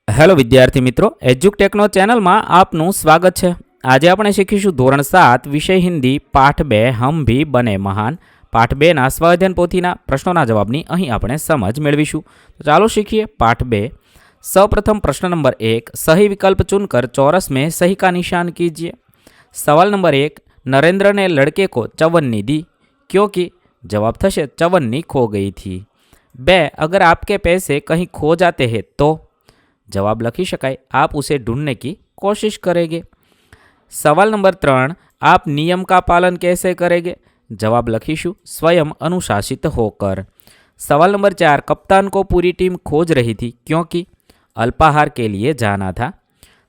Hello વિદ્યાર્થી મિત્રો, એજ્યુકટેકનો ચેનલમાં આપનું સ્વાગત છે। આજે આપણે શીખીશું ધોરણ 7 વિષય હિન્દી પાઠ 2 હમ ભી બને મહાન। પાઠ 2ના સ્વાધ્યાયન પોથીના પ્રશ્નોના જવાબની અહીં આપણે સમજ મેળવીશું। તો ચાલો શીખીએ પાઠ 2। સૌપ્રથમ प्रश्न नंबर 1, सही विकल्प चुनकर चौरस में सही का निशान कीजिए। सवाल नंबर 1, नरेंद्र ने लड़के को चवन्नी दी क्योंकि जवाब थशे चवन्नी खो गई थी। 2, अगर आपके पैसे कहीं खो जाते हैं तो जवाब लखी शकाय आप उसे ढूंढने की कोशिश करेंगे। सवाल नंबर 3, आप नियम का पालन कैसे करेंगे? जवाब लखीशु स्वयं अनुशासित होकर। सवाल नंबर 4, कप्तान को पूरी टीम खोज रही थी क्योंकि अल्पाहार के लिए जाना था।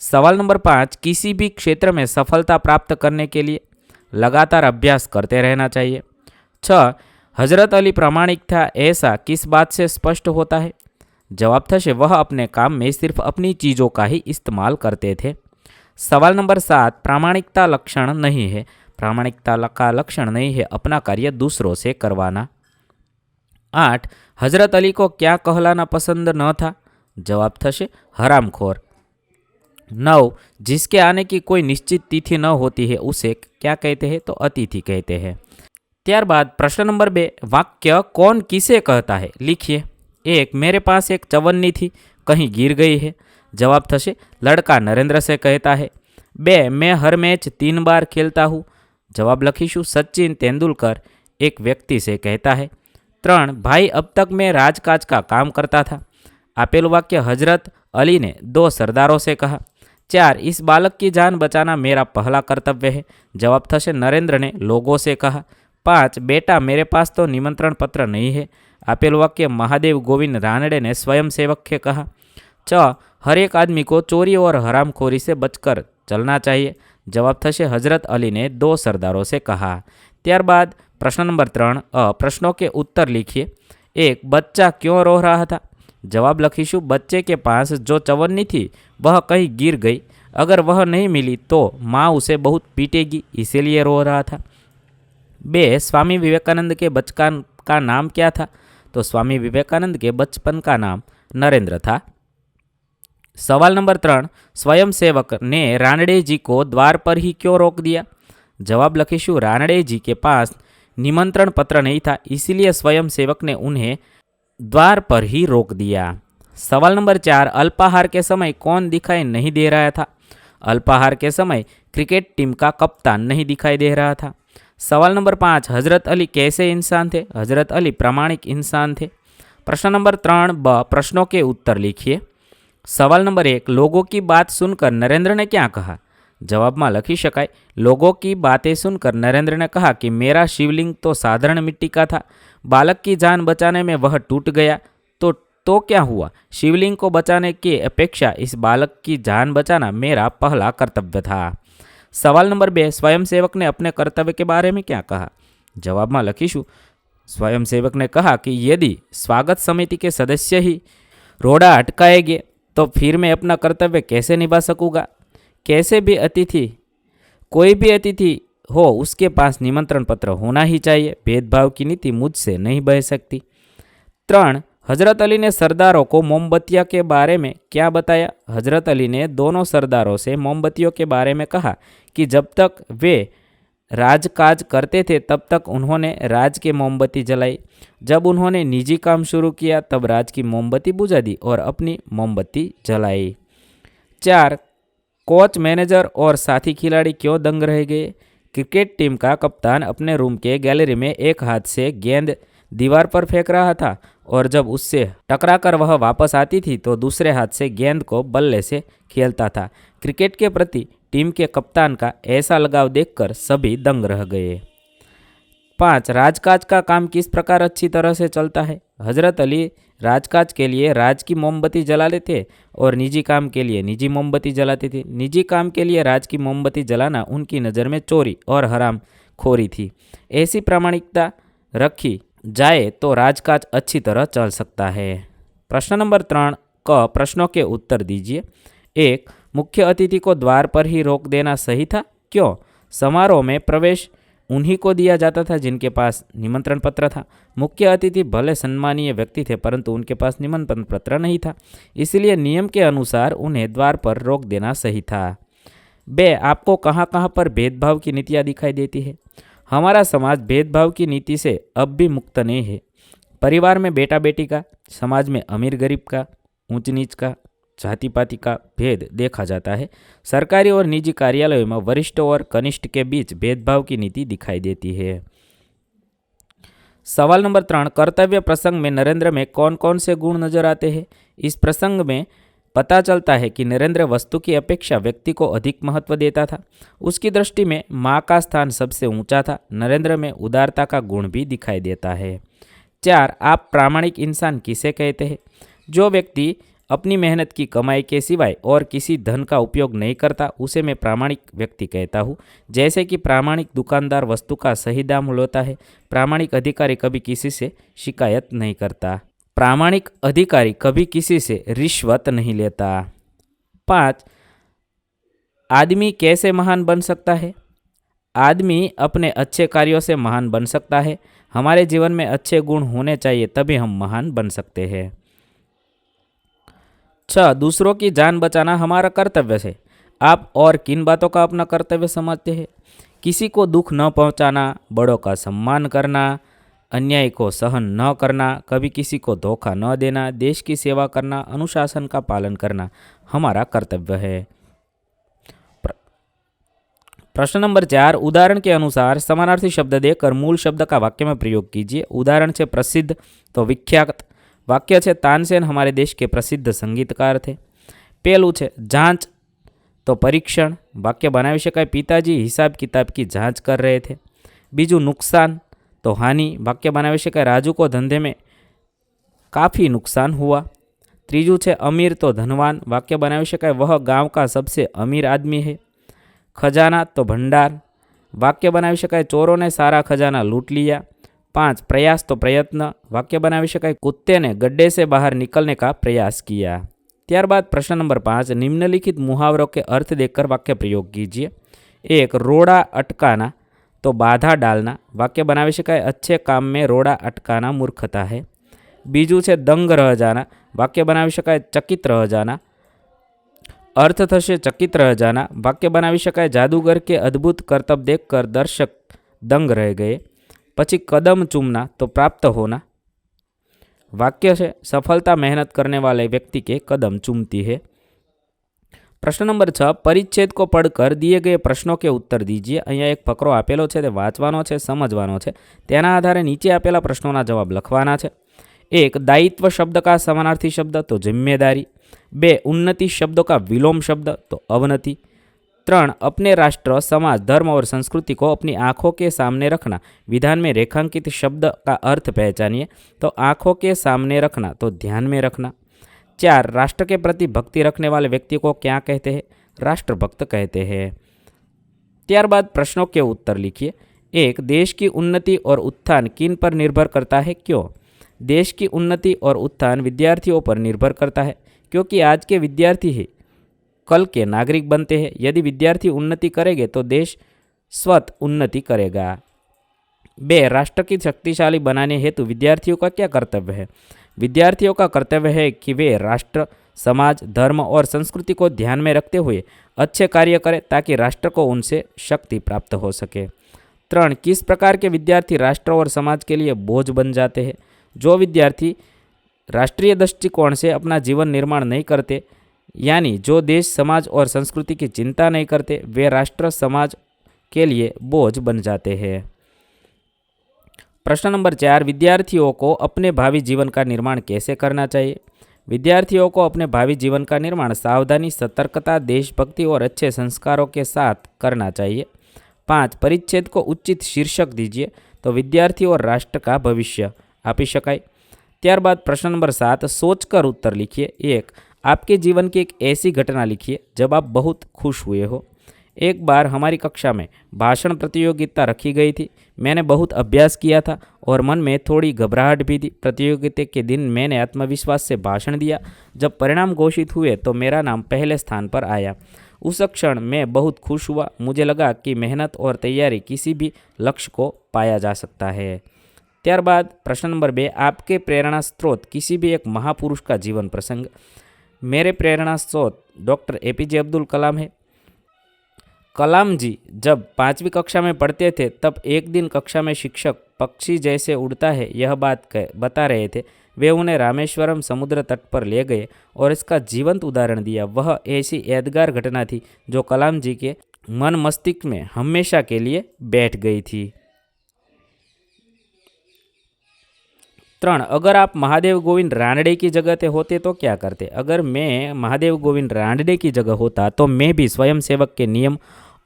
सवाल नंबर 5, किसी भी क्षेत्र में सफलता प्राप्त करने के लिए लगातार अभ्यास करते रहना चाहिए। 6, हजरत अली प्रामाणिक था ऐसा किस बात से स्पष्ट होता है? जवाब थशे वह अपने काम में सिर्फ अपनी चीज़ों का ही इस्तेमाल करते थे। सवाल नंबर 7, प्रामाणिकता लक्षण नहीं है। प्रामाणिकता का लक्षण नहीं है अपना कार्य दूसरों से करवाना। 8, हजरत अली को क्या कहलाना पसंद न था? जवाब थशे हरामखोर। 9, जिसके आने की कोई निश्चित तिथि न होती है उसे क्या कहते हैं? तो अतिथि कहते हैं। ત્યારબાદ प्रश्न नंबर 2, वाक्य कौन किसे कहता है लिखिए। 1, मेरे पास एक चवन्नी थी कहीं गिर गई है। जवाब थशे लड़का नरेंद्र से कहता है। 2, मैं हर मैच 3 बार खेलता हूँ। जवाब लखीशु सचिन तेंदुलकर एक व्यक्ति से कहता है। 3, भाई अब तक मैं राजकाज का काम करता था। आपेलु वाक्य हजरत अली ने 2 सरदारों से कहा। 4, इस बालक की जान बचाना मेरा पहला कर्तव्य है। जवाब थशे नरेंद्र ने लोगों से कहा। 5, बेटा मेरे पास तो निमंत्रण पत्र नहीं है। आपेल वाक्य महादेव गोविंद रानड़े ने स्वयं सेवक के कहा। 6, हर एक आदमी को चोरी और हरामखोरी से बचकर चलना चाहिए। जवाब थशे हजरत अली ने 2 सरदारों से कहा। ત્યારબાદ प्रश्न नंबर 3, प्रश्नों के उत्तर लिखिए। 1, बच्चा क्यों रो रहा था? जवाब लखीशु बच्चे के पास जो चवन्नी थी वह कहीं गिर गई। अगर वह नहीं मिली तो माँ उसे बहुत पीटेगी इसीलिए रो रहा था। 2, स्वामी विवेकानंद के बचपन का नाम क्या था? तो स्वामी विवेकानंद के बचपन का नाम नरेंद्र था। सवाल नंबर 3, स्वयं सेवक ने रानड़े जी को द्वार पर ही क्यों रोक दिया? जवाब लखीशु रानड़े जी के पास निमंत्रण पत्र नहीं था इसीलिए स्वयं सेवक ने उन्हें द्वार पर ही रोक दिया। सवाल नंबर 4, अल्पाहार के समय कौन दिखाई नहीं दे रहा था? अल्पाहार के समय क्रिकेट टीम का कप्तान नहीं दिखाई दे रहा था। सवाल नंबर 5, हजरत अली कैसे इंसान थे? हजरत अली प्रामाणिक इंसान थे। प्रश्न नंबर 3 ब, प्रश्नों के उत्तर लिखिए। सवाल नंबर 1, लोगों की बात सुनकर नरेंद्र ने क्या कहा? जवाब में लखी शकाय लोगों की बातें सुनकर नरेंद्र ने कहा कि मेरा शिवलिंग तो साधारण मिट्टी का था। बालक की जान बचाने में वह टूट गया तो क्या हुआ? शिवलिंग को बचाने की अपेक्षा इस बालक की जान बचाना मेरा पहला कर्तव्य था। सवाल नंबर 2, स्वयंसेवक ने अपने कर्तव्य के बारे में क्या कहा? जवाब में लखीशु स्वयंसेवक ने कहा कि यदि स्वागत समिति के सदस्य ही रोड़ा अटकाएंगे तो फिर मैं अपना कर्तव्य कैसे निभा सकूँगा? कैसे भी अतिथि कोई भी अतिथि हो उसके पास निमंत्रण पत्र होना ही चाहिए। भेदभाव की नीति मुझसे नहीं बह सकती। 3, हजरत अली ने सरदारों को मोमबत्तियाँ के बारे में क्या बताया? हजरत अली ने दोनों सरदारों से मोमबत्तियों के बारे में कहा कि जब तक वे राजकाज करते थे तब तक उन्होंने राज के मोमबत्ती जलाई। जब उन्होंने निजी काम शुरू किया तब राज की मोमबत्ती बुझा दी और अपनी मोमबत्ती जलाई। 4, कोच, मैनेजर और साथी खिलाड़ी क्यों दंग रह गए? क्रिकेट टीम का कप्तान अपने रूम के गैलरी में एक हाथ से गेंद दीवार पर फेंक रहा था और जब उससे टकराकर वह वापस आती थी तो दूसरे हाथ से गेंद को बल्ले से खेलता था। क्रिकेट के प्रति टीम के कप्तान का ऐसा लगाव देखकर सभी दंग रह गए। 5, राजकाज का काम किस प्रकार अच्छी तरह से चलता है? हजरत अली राजकाज के लिए राज की मोमबत्ती जलाते थे और निजी काम के लिए निजी मोमबत्ती जलाते थे। निजी काम के लिए राज की मोमबत्ती जलाना उनकी नज़र में चोरी और हराम खोरी थी। ऐसी प्रामाणिकता रखी जाए तो राजकाज अच्छी तरह चल सकता है। प्रश्न नंबर 3 क, प्रश्नों के उत्तर दीजिए। 1, मुख्य अतिथि को द्वार पर ही रोक देना सही था क्यों? समारोह में प्रवेश उन्हीं को दिया जाता था जिनके पास निमंत्रण पत्र था। मुख्य अतिथि भले सम्मानीय व्यक्ति थे, परंतु उनके पास निमंत्रण पत्र नहीं था, इसलिए नियम के अनुसार उन्हें द्वार पर रोक देना सही था। 2. आपको कहाँ कहाँ पर भेदभाव की नीतियाँ दिखाई देती है? हमारा समाज भेदभाव की नीति से अब भी मुक्त नहीं है। परिवार में बेटा बेटी का, समाज में अमीर गरीब का, ऊंच नीच का, जाति पाति का भेद देखा जाता है। सरकारी और निजी कार्यालयों में वरिष्ठ और कनिष्ठ के बीच भेदभाव की नीति दिखाई देती है। सवाल नंबर 3, कर्तव्य प्रसंग में नरेंद्र में कौन कौन से गुण नजर आते हैं? इस प्रसंग में पता चलता है कि नरेंद्र वस्तु की अपेक्षा व्यक्ति को अधिक महत्व देता था। उसकी दृष्टि में माँ का स्थान सबसे ऊंचा था। नरेंद्र में उदारता का गुण भी दिखाई देता है। 4, आप प्रामाणिक इंसान किसे कहते हैं? जो व्यक्ति अपनी मेहनत की कमाई के सिवाय और किसी धन का उपयोग नहीं करता, उसे मैं प्रामाणिक व्यक्ति कहता हूँ। जैसे कि प्रामाणिक दुकानदार वस्तु का सही दाम लेता है, प्रामाणिक अधिकारी कभी किसी से शिकायत नहीं करता, प्रामाणिक अधिकारी कभी किसी से रिश्वत नहीं लेता। 5, आदमी कैसे महान बन सकता है? आदमी अपने अच्छे कार्यों से महान बन सकता है। हमारे जीवन में अच्छे गुण होने चाहिए, तभी हम महान बन सकते हैं। 6, दूसरों की जान बचाना हमारा कर्तव्य है। आप और किन बातों का अपना कर्तव्य समझते हैं? किसी को दुख न पहुंचाना, बड़ों का सम्मान करना, अन्याय को सहन न करना, कभी किसी को धोखा न देना, देश की सेवा करना, अनुशासन का पालन करना हमारा कर्तव्य है। प्रश्न नंबर 4, उदाहरण के अनुसार समानार्थी शब्द देकर मूल शब्द का वाक्य में प्रयोग कीजिए। उदाहरण છે प्रसिद्ध तो विख्यात, वाक्य છે तानसेन हमारे देश के प्रसिद्ध संगीतकार थे। पहलू છે जांच तो परीक्षण, वाक्य बनावी शकाय पिताजी हिसाब किताब की जांच कर रहे थे। बीजू नुकसान तो हानि, वाक्य बनावी शकाय राजू को धंधे में काफ़ी नुकसान हुआ। तीजू છે अमीर तो धनवान, वाक्य बनावी शकाय वह गांव का सबसे अमीर आदमी है। खजाना तो भंडार, वाक्य बनावी शकाय चोरों ने सारा खजाना लूट लिया। 5, प्रयास तो प्रयत्न, वाक्य बनावी शकाय कुत्ते ने गड्ढे से बाहर निकलने का प्रयास किया। त्यारबाद प्रश्न नंबर 5, निम्नलिखित मुहावरों के अर्थ देकर वाक्य प्रयोग कीजिए। 1, रोड़ा अटकाना तो बाधा डालना, वाक्य बनावी शकाय अच्छे काम में रोड़ा अटकाना मूर्खता है। बीजू છે दंग रह जाना, वाक्य बनावी शकाय चकित रह जाना, अर्थ थशे चकित रह जाना, वाक्य बनावी शकाय जादूगर के अद्भुत करतब देखकर दर्शक दंग रह गए। पछी कदम चूमना तो प्राप्त होना, वाक्य है सफलता मेहनत करने वाले व्यक्ति के कदम चूमती है। प्रश्न नंबर 6, परिच्छेद को पढ़कर दिए गए प्रश्नों के उत्तर दीजिए। अहींया एक फकरो आपेलो छे, ते वांचवानो छे, समझवानो छे। तेना आधारे नीचे आपेला प्रश्नोना जवाब लखवाना छे। 1, दायित्व शब्द का समानार्थी शब्द तो जिम्मेदारी। 2, उन्नति शब्दों का विलोम शब्द तो अवनति। 3, अपने राष्ट्र, समाज, धर्म और संस्कृति को अपनी आँखों के सामने रखना। विधान में रेखांकित शब्द का अर्थ पहचानिए। तो आँखों के सामने रखना तो ध्यान में रखना। 4, राष्ट्र के प्रति भक्ति रखने वाले व्यक्ति को क्या कहते हैं? राष्ट्रभक्त कहते हैं। त्यारबाद प्रश्नों के उत्तर लिखिए। 1, देश की उन्नति और उत्थान किन पर निर्भर करता है, क्यों? देश की उन्नति और उत्थान विद्यार्थियों पर निर्भर करता है, क्योंकि आज के विद्यार्थी ही कल के नागरिक बनते हैं। यदि विद्यार्थी उन्नति करेंगे तो देश स्वतः उन्नति करेगा। 2, राष्ट्र की शक्तिशाली बनाने हेतु विद्यार्थियों का क्या कर्तव्य है? विद्यार्थियों का कर्तव्य है कि वे राष्ट्र, समाज, धर्म और संस्कृति को ध्यान में रखते हुए अच्छे कार्य करें ताकि राष्ट्र को उनसे शक्ति प्राप्त हो सके। 3, किस प्रकार के विद्यार्थी राष्ट्र और समाज के लिए बोझ बन जाते हैं? जो विद्यार्थी राष्ट्रीय दृष्टिकोण से अपना जीवन निर्माण नहीं करते, यानी जो देश, समाज और संस्कृति की चिंता नहीं करते, वे राष्ट्र, समाज के लिए बोझ बन जाते हैं। प्रश्न नंबर 4, विद्यार्थियों को अपने भावी जीवन का निर्माण कैसे करना चाहिए? विद्यार्थियों को अपने भावी जीवन का निर्माण सावधानी, सतर्कता, देशभक्ति और अच्छे संस्कारों के साथ करना चाहिए। 5, परिच्छेद को उचित शीर्षक दीजिए। तो विद्यार्थी और राष्ट्र का भविष्य आपी शकाय। त्यारबाद प्रश्न नंबर 7, सोचकर उत्तर लिखिए। 1, आपके जीवन की एक ऐसी घटना लिखिए जब आप बहुत खुश हुए हो। एक बार हमारी कक्षा में भाषण प्रतियोगिता रखी गई थी। मैंने बहुत अभ्यास किया था और मन में थोड़ी घबराहट भी थी। प्रतियोगिता के दिन मैंने आत्मविश्वास से भाषण दिया। जब परिणाम घोषित हुए तो मेरा नाम पहले स्थान पर आया। उस क्षण मैं बहुत खुश हुआ। मुझे लगा कि मेहनत और तैयारी किसी भी लक्ष्य को पाया जा सकता है। ત્યારબાદ પ્રશ્ન નંબર 2, आपके प्रेरणा स्रोत किसी भी एक महापुरुष का जीवन प्रसंग। मेरे प्रेरणा स्रोत डॉक्टर APJ अब्दुल कलाम है। कलाम जी जब 5वीं कक्षा में पढ़ते थे तब एक दिन कक्षा में शिक्षक पक्षी जैसे उड़ता है यह बात बता रहे थे। वे उन्हें रामेश्वरम समुद्र तट पर ले गए और इसका जीवंत उदाहरण दिया। वह ऐसी यादगार घटना थी जो कलाम जी के मन मस्तिष्क में हमेशा के लिए बैठ गई थी। 3, अगर आप महादेव गोविंद रानडे की जगह पे होते तो क्या करते। अगर मैं महादेव गोविंद रानडे की जगह होता तो मैं भी स्वयं सेवक के नियम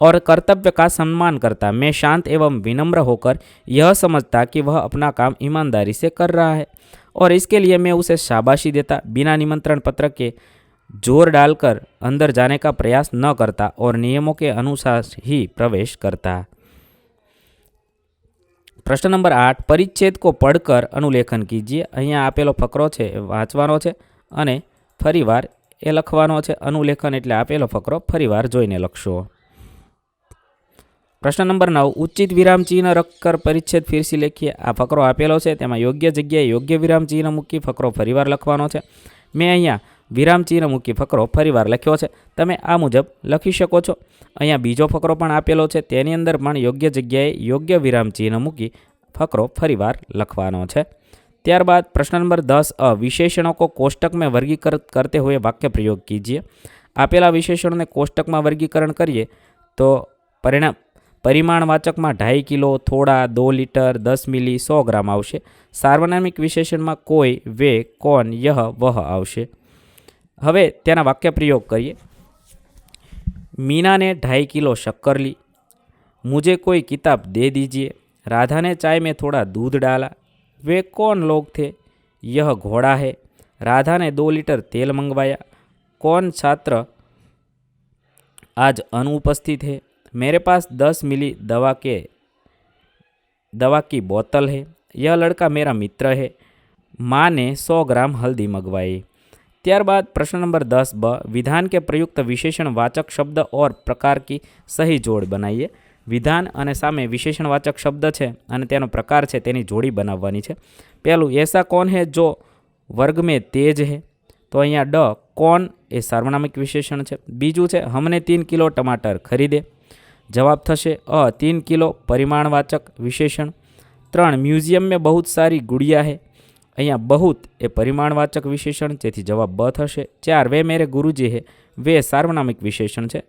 और कर्तव्य का सम्मान करता। मैं शांत एवं विनम्र होकर यह समझता कि वह अपना काम ईमानदारी से कर रहा है और इसके लिए मैं उसे शाबाशी देता। बिना निमंत्रण पत्र के जोर डालकर अंदर जाने का प्रयास न करता और नियमों के अनुसार ही प्रवेश करता। प्रश्न नंबर 8, परिच्छेद को पढ़कर अनुलेखन कीजिए। અહીંયા આપેલો ફકરો છે વાંચવાનો છે અને ફરીવાર એ લખવાનો છે। અનુલેખન એટલે આપેલો ફકરો ફરીવાર જોઈને લખશો। પ્રશ્ન નંબર 9, ઉચિત વિરામ ચિહ્ન રખકર પરિચ્છેદ ફિરસી લખીએ। આ ફકરો આપેલો છે તેમાં યોગ્ય જગ્યાએ યોગ્ય વિરામ ચિહ્ન મૂકી ફકરો ફરીવાર લખવાનો છે। મેં અહીંયા વિરામ ચિહ્ન મૂકી ફકરો ફરીવાર લખ્યો છે। તમે આ મુજબ લખી શકો છો। અહીંયા બીજો ફકરો પણ આપેલો છે તેની અંદર પણ યોગ્ય જગ્યાએ યોગ્ય વિરામ ચિહ્ન મૂકી ફકરો ફરીવાર લખવાનો છે। ત્યારબાદ પ્રશ્ન નંબર 10 અ, વિશેષણों को कोष्टक में वर्गीकृत करते हुए वाक्य प्रयोग कीजिए। આપેલા વિશેષણોને કોષ્ટકમાં વર્ગીકરણ કરીએ તો પરિમાણવાચકમાં 2.5 કિલો, થોડા, 2 લિટર, 10 મિલી, 100 ગ્રામ આવશે। સાર્વનામિક વિશેષણમાં કોઈ, વે, કોણ, યહ, વહ આવશે। હવે તેના વાક્ય પ્રયોગ કરીએ। मीना ने 2.5 किलो शक्कर ली। मुझे कोई किताब दे दीजिए। राधा ने चाय में थोड़ा दूध डाला। वे कौन लोग थे। यह घोड़ा है। राधा ने 2 लीटर तेल मंगवाया। कौन छात्र आज अनुपस्थित है। मेरे पास 10 मिली दवा की बोतल है। यह लड़का मेरा मित्र है। माँ ने 100 ग्राम हल्दी मंगवाई। ત્યારબાદ પ્રશ્ન નંબર 10 બ, વિધાન કે પ્રયુક્ત વિશેષણ વાચક શબ્દ और પ્રકાર की સહી જોડ બનાવીએ। વિધાન અને સામે વિશેષણવાચક શબ્દ છે અને તેનો પ્રકાર છે તેની જોડી બનાવવાની છે। પહેલું, ऐसा कौन है जो વર્ગ में तेज है। તો અહીંયા ડ कौन એ સાર્વનામિક વિશેષણ છે। બીજું છે हमने 3 કિલો ટમાટર ખરીદે। જવાબ થશે અ 3 કિલો પરિમાણવાચક વિશેષણ। 3, म्यूजियम में बहुत सारी गुड़िया है। અહીંયા बहुत એ પરિમાણવાચક વિશેષણ તેથી જવાબ બ થશે। 4, वे मेरे गुरुजी है। वे સાર્વનામિક વિશેષણ છે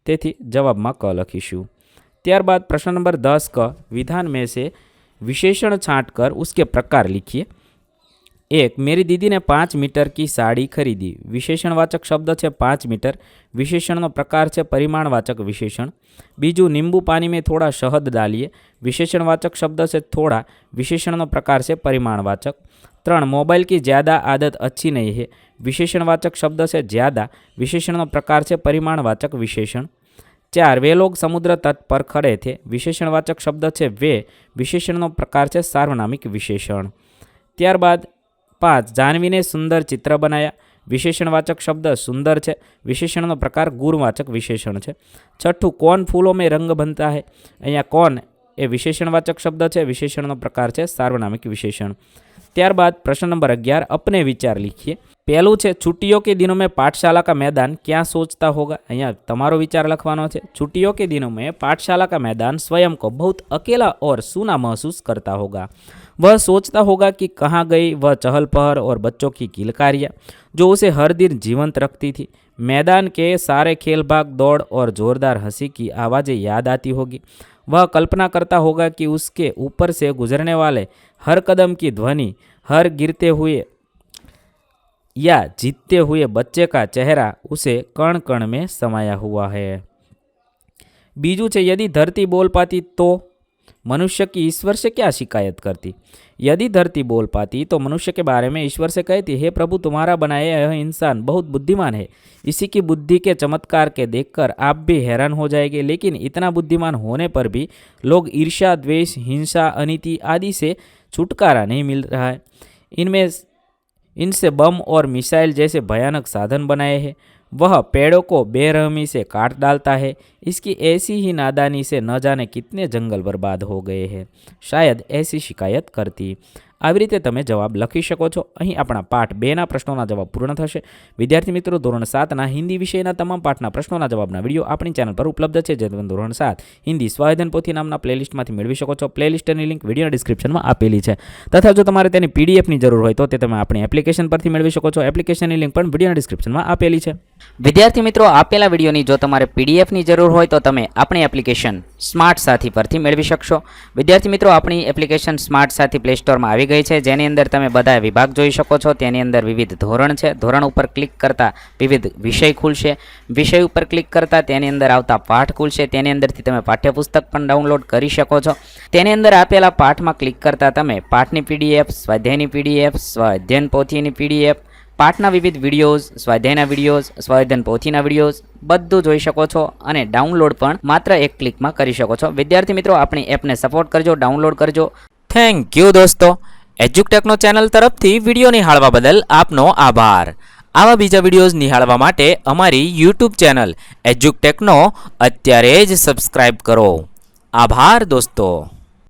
તેથી જવાબમાં ક લખીશું। ત્યારબાદ પ્રશ્ન નંબર 10 ક, विधान में से विशेषण छांटकर उसके प्रकार लिखिए। 1, मेरी दीदी ने 5 मीटर की साड़ी खरीदी। विशेषणवाचक शब्द है 5 मीटर। विशेषणનો प्रकार है परिमाणवाचक विशेषण। बीजू, नींबू पानी में थोड़ा शहद डालिए। विशेषणवाचक शब्द है थोड़ा। विशेषणનો प्रकार है परिमाणवाचक। 3, मोबाइल की ज़्यादा आदत अच्छी नहीं है। विशेषणवाचक शब्द है ज़्यादा। विशेषणનો प्रकार है परिमाणवाचक विशेषण। 4, वे लोग समुद्र तट पर खड़े थे। विशेषणवाचक शब्द है वे। विशेषणનો प्रकार है सार्वनामिक विशेषण। ત્યારબાદ 5, जाह्नवी ने सुंदर चित्र बनाया। विशेषणवाचक शब्द सुंदर है। विशेषणનો प्रकार गुणवाचक विशेषण है। 6, कौन फूलों में रंग बनता है। અહીંયા कौन એ विशेषणवाचक शब्द है। विशेषणનો प्रकार है सार्वनामिक विशेषण। ત્યારબાદ प्रश्न नंबर 11, अपने विचार लिखिए। पहलू है, छुट्टियों के दिनों में पाठशाला का मैदान क्या सोचता होगा। અહીંયા તમારો विचार લખવાનો છે। छुट्टियों के दिनों में पाठशाला का मैदान स्वयं को बहुत अकेला और सूना महसूस करता होगा। वह सोचता होगा कि कहाँ गई वह चहल पहल और बच्चों की किलकारियाँ जो उसे हर दिन जीवंत रखती थी। मैदान के सारे खेल भाग दौड़ और जोरदार हंसी की आवाज़ें याद आती होगी। वह कल्पना करता होगा कि उसके ऊपर से गुजरने वाले हर कदम की ध्वनि, हर गिरते हुए या जीतते हुए बच्चे का चेहरा उसे कण कण में समाया हुआ है। बीजू है, यदि धरती बोल पाती तो। मनुष्य की ईश्वर से क्या शिकायत करती। यदि धरती बोल पाती तो मनुष्य के बारे में ईश्वर से कहती, हे प्रभु, तुम्हारा बनाया यह इंसान बहुत बुद्धिमान है। इसी की बुद्धि के चमत्कार के देखकर आप भी हैरान हो जाएंगे, लेकिन इतना बुद्धिमान होने पर भी लोग ईर्ष्या, द्वेष, हिंसा, अनीति आदि से छुटकारा नहीं मिल रहा है। इनसे बम और मिसाइल जैसे भयानक साधन बनाए हैं। वह पेड़ों को बेरहमी से काट डालता है। इसकी ऐसी ही नादानी से न जाने कितने जंगल बर्बाद हो गए हैं। शायद ऐसी शिकायत करती। આવી રીતે તમે જવાબ લખી શકો છો। અહીં આપણા પાઠ 2ના પ્રશ્નોના જવાબ પૂર્ણ થશે। વિદ્યાર્થી મિત્રો, ધોરણ 7ના હિન્દી વિષયના તમામ પાઠના પ્રશ્નોના જવાબના વિડીયો આપણી ચેનલ પર ઉપલબ્ધ છે, જે તમે ધોરણ 7 હિન્દી સ્વાધ્યાયન પોથી નામના પ્લેલિસ્ટમાંથી મેળવી શકો છો। પ્લેલિસ્ટની લિંક વિડીયોના ડિસ્ક્રિપ્શનમાં આપેલી છે, તથા જો તમારે તેની પીડીએફની જરૂર હોય તો તે તમે આપણી એપ્લિકેશન પરથી મેળવી શકો છો। એપ્લિકેશનની લિંક પણ વિડીયોના ડિસ્ક્રિપ્શનમાં આપેલી છે। વિદ્યાર્થી મિત્રો, આપેલા વિડીયોની જો તમારે પીડીએફની જરૂર હોય તો તમે આપણી એપ્લિકેશન સ્માર્ટ સાથી પરથી મેળવી શકશો। વિદ્યાર્થી મિત્રો, આપણી એપ્લિકેશન સ્માર્ટ સાથી પ્લે સ્ટોરમાં આવી ગઈ છે, જેની અંદર તમે બધા વિભાગ જોઈ શકો છો। તેની અંદર વિવિધ ધોરણ છે। ધોરણ ઉપર ક્લિક કરતા વિવિધ વિષય ખુલશે। વિષય ઉપર ક્લિક કરતા તેની અંદર આવતા પાઠ ખુલશે। તેની અંદરથી તમે પાઠ્યપુસ્તક પણ ડાઉનલોડ કરી શકો છો। તેની અંદર આપેલા પાઠમાં ક્લિક કરતા તમે પાઠની પીડીએફ, સ્વાધ્યાયની પીડીએફ, સ્વાધ્યાયન પોથીની પીડીએફ, પાઠના વિવિધ વિડીયોઝ, સ્વાધ્યાયના વિડીયોઝ, સ્વાધ્યાયન પોથીના વિડીયોઝ બધું જોઈ શકો છો અને ડાઉનલોડ પણ માત્ર એક ક્લિકમાં કરી શકો છો। વિદ્યાર્થી મિત્રો, આપણી એપને સપોર્ટ કરજો, ડાઉનલોડ કરજો। થેન્ક યુ દોસ્તો। એજ્યુકટેકનો ચેનલ તરફથી વિડીયો નિહાળવા બદલ આપનો આભાર। આવા બીજા વિડીયોઝ નિહાળવા માટે અમારી યુટ્યુબ ચેનલ એજ્યુકટેકનો અત્યારે જ સબસ્ક્રાઇબ કરો। આભાર દોસ્તો।